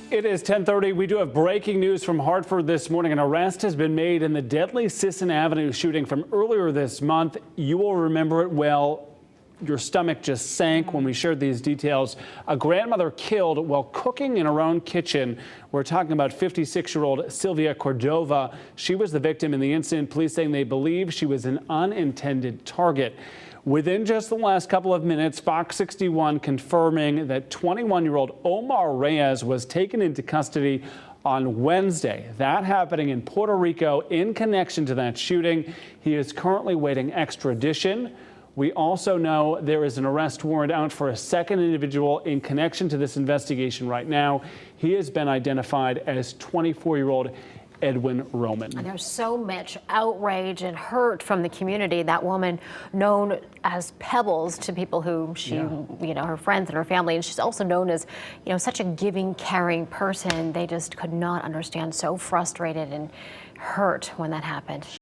It is 10:30. We do have breaking news from Hartford this morning. An arrest has been made in the deadly Sisson Avenue shooting from earlier this month. You will remember it well. Your stomach just sank when we shared these details. A grandmother killed while cooking in her own kitchen. We're talking about 56-year-old Sylvia Cordova. She was the victim in the incident. Police saying they believe she was an unintended target. Within just the last couple of minutes, Fox 61 confirming that 21-year-old Omar Reyes was taken into custody on Wednesday. That happening in Puerto Rico in connection to that shooting. He is currently waiting extradition. We also know there is an arrest warrant out for a second individual in connection to this investigation right now. He has been identified as 24-year-old Edwin Roman. And there's so much outrage and hurt from the community. That woman known as Pebbles to people who her friends and her family, and she's also known as, such a giving, caring person. They just could not understand, so frustrated and hurt when that happened.